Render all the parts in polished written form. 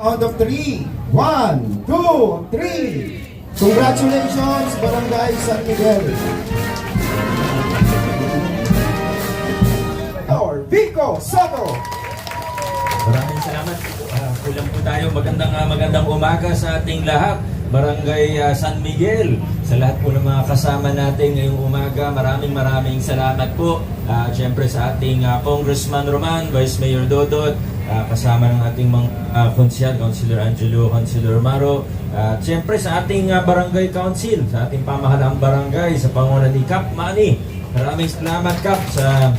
Count of three. 1, 2, 3. Congratulations, Barangay San Miguel. Or Vico Soto. Maraming salamat. Kulang po tayo. Magandang umaga sa ating lahat. Barangay San Miguel. Sa lahat po ng mga kasama natin ngayong umaga, maraming salamat po. Siyempre sa ating Congressman Roman, Vice Mayor Dodot, kasama ng ating mga konsyal, Councilor Angelo, Councilor Maro, at siyempre sa ating Barangay Council, sa ating pamahalaang barangay, sa pangunan ni Cap Manny. Maraming salamat, Cap, sa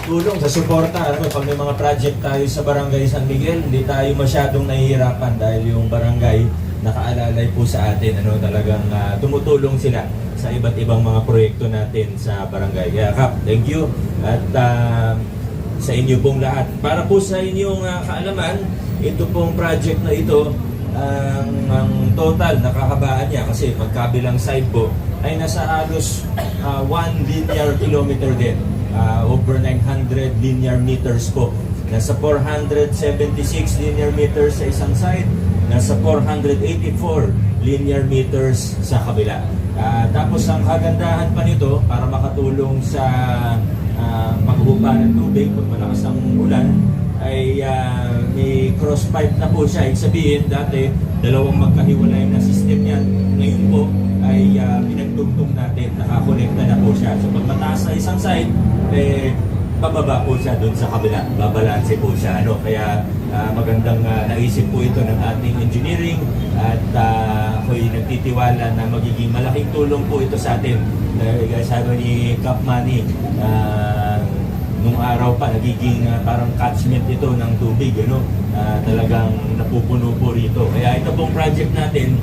tulong, sa suporta. Alam mo, pag may mga project tayo sa Barangay San Miguel, hindi tayo masyadong nahihirapan dahil yung barangay nakaalalay po sa atin. Talagang tumutulong sila sa iba't ibang mga proyekto natin sa barangay. Kaya Kap, thank you. At sa inyo pong lahat. Para po sa inyong kaalaman, ito pong project na ito, ang total nakakabaan niya kasi magkabilang side po ay nasa halos 1 linear kilometer din. Over 900 linear meters po. Nasa 476 linear meters sa isang side, nasa 484 linear meters sa kabila. Tapos ang kagandahan pa nito para makatulong sa paghupa ng tubig pag malakas ang ulan ay may cross pipe na po siya. Ibig sabihin dati dalawang magkahiwalay na system yan. Ngayon po ay pinagtugtong natin, nakakonekta na po siya. So pag mataas sa isang side, bababa po siya doon sa kabila, babalanse po siya. Kaya magandang naisip po ito ng ating engineering at ako'y nagtitiwala na magiging malaking tulong po ito sa atin. Sabi ni Cap Manny, nung araw pa nagiging parang catchment ito ng tubig, talagang napupuno po rito. Kaya ito pong project natin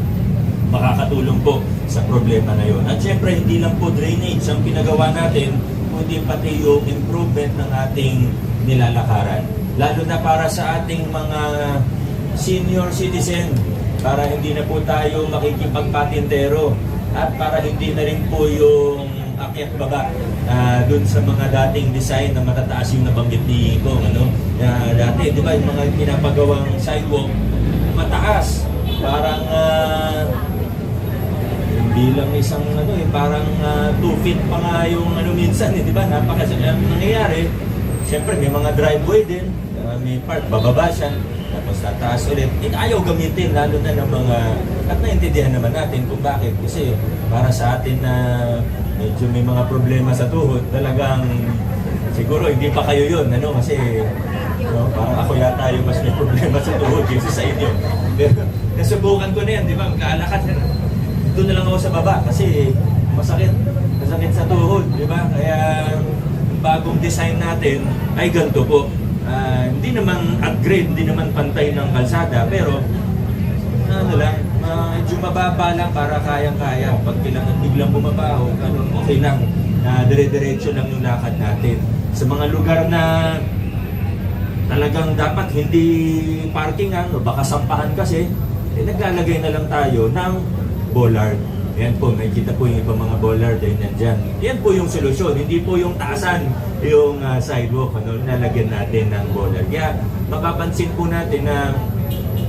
makakatulong po sa problema na yun. At syempre, hindi lang po drainage ang pinagawa natin, kundi pati yung improvement ng ating nilalakaran. Lalo na para sa ating mga senior citizen, para hindi na po tayo makikipagpatintero at para hindi na rin po yung akyat baba dun sa mga dating design na matataas yung nabanggit ni Kong. Dati, di ba, yung mga pinapagawang sidewalk, mataas. Parang hindi lang isang parang 2 feet pa nga yung minsan, di ba? Ang nangyayari, siyempre may mga driveway din, may part, bababa siya, tapos tataas ulit. Ayaw gamitin, lalo na ng mga, at naintindihan naman natin kung bakit. Kasi para sa atin na medyo may mga problema sa tuhod, talagang siguro hindi pa kayo yun, kasi parang ako yata yung mas may problema sa tuhod kasi sa inyo. Pero nasubukan ko na yan, di ba? Maglalakad na. Doon na lang ako sa baba kasi masakit sa tuhod, di ba? Kaya bagong design natin ay ganito po. Hindi naman upgrade, hindi naman pantay ng kalsada, pero medyo mababa lang para kayang-kaya. Pag kailangan biglang bumabaho, okay lang, dire-diretso lang yung lakad natin. Sa mga lugar na talagang dapat hindi parking, baka sampahan kasi, naglalagay na lang tayo ng bollard. Yan po, nakikita po yung ibang mga bollard ay nandyan. Yan po yung solusyon, hindi po yung taasan yung sidewalk, nalagyan natin ng bollard. Kaya mapapansin po natin na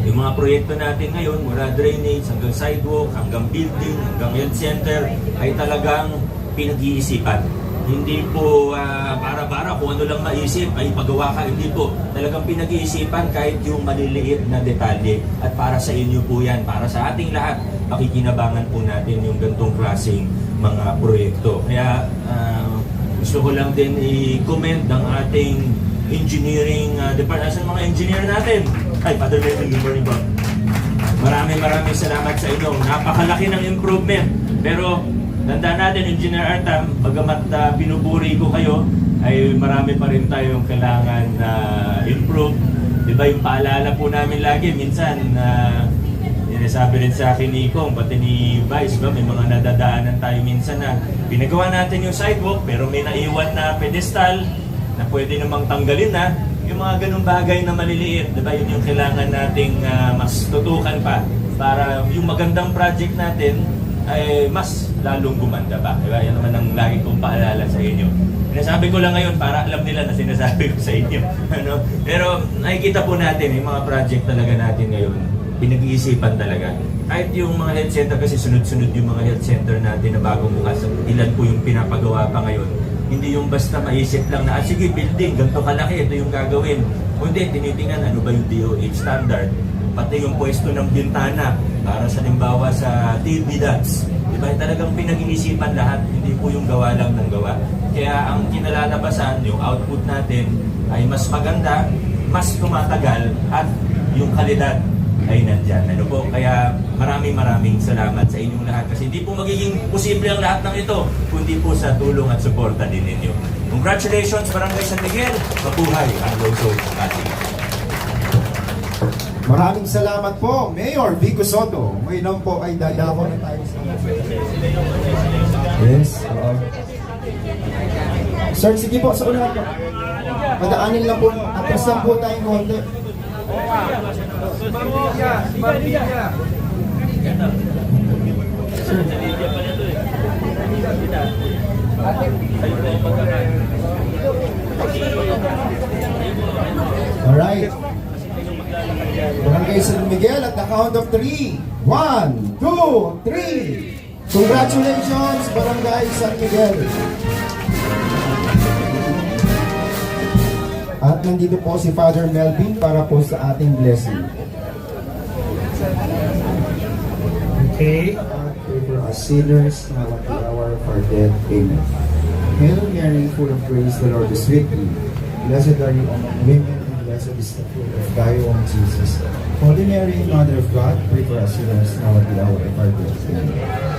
yung mga proyekto natin ngayon, mula drainage hanggang sidewalk, hanggang building, hanggang health center, ay talagang pinag-iisipan. Hindi po para-para kung ano lang maisip ay pagawa ka, hindi po. Talagang pinag-iisipan kahit yung maliliit na detalye. At para sa inyo po yan, para sa ating lahat, makikinabangan po natin yung gantong klaseng mga proyekto. Kaya gusto ko lang din i-comment ng ating engineering department. Asan mga engineer natin? Ay, Father Melvin, good morning po. Maraming salamat sa inyo. Napakalaki ng improvement. Pero tandaan natin, Engineer Artam, bagamat binuburi ko kayo, ay marami pa rin tayong kailangan improve. Diba yung paalala po namin lagi, minsan, sinasabi rin sa akin ni Kong, pati ni Vice, may mga nadadaanan tayo minsan na pinagawa natin yung sidewalk, pero may naiwan na pedestal na pwede namang tanggalin na. Yung mga ganung bagay na maliliit, diba, yun yung kailangan nating mas tutukan pa para yung magandang project natin ay mas lalong gumanda pa. Diba? Yan naman ang lagi kong paalala sa inyo. Sinasabi ko lang ngayon para alam nila na sinasabi ko sa inyo. Ano? Pero nakikita po natin, yung mga project talaga natin ngayon, pinag-iisipan talaga. Kahit yung mga health center, kasi sunod-sunod yung mga health center natin na bagong bukas, ilan po yung pinapagawa pa ngayon. Hindi yung basta maisip lang na, sige, building, ganito kalaki, ito yung gagawin. Kundi, tinitingnan ano ba yung DOH standard, pati yung pwesto ng bintana, para sa limbawa sa TV dots. Diba? Talagang pinag-iisipan lahat, hindi po yung gawa lang ng gawa. Kaya ang kinalalabasan, yung output natin ay mas maganda, mas tumatagal, at yung kalidad ay nandyan. Ano po? Kaya maraming salamat sa inyong lahat kasi hindi po magiging posible ang lahat ng ito kundi po sa tulong at suporta din ninyo. Congratulations Barangay San Miguel! Mabuhay ang Lungsod Makati! Maraming salamat po, Mayor Vico Soto. Ngayon po ay dadako na tayo sa... Yes. Sir, sige po, sa unahan po. Padaanin lang po, atras lang po tayong konti. Alright. Barangay San Miguel at the count of 3. 1, 2, 3. Congratulations, Barangay San Miguel. At nandito po si Father Melvin para po sa ating blessing. Okay. Pray for us sinners, now at the hour of our death. Amen. Hail Mary, full of grace, the Lord is with you. Blessed are you among women, and blessed is the fruit of thy womb, Jesus. Holy Mary, Mother of God, pray for us sinners, now at the hour of our death. Amen.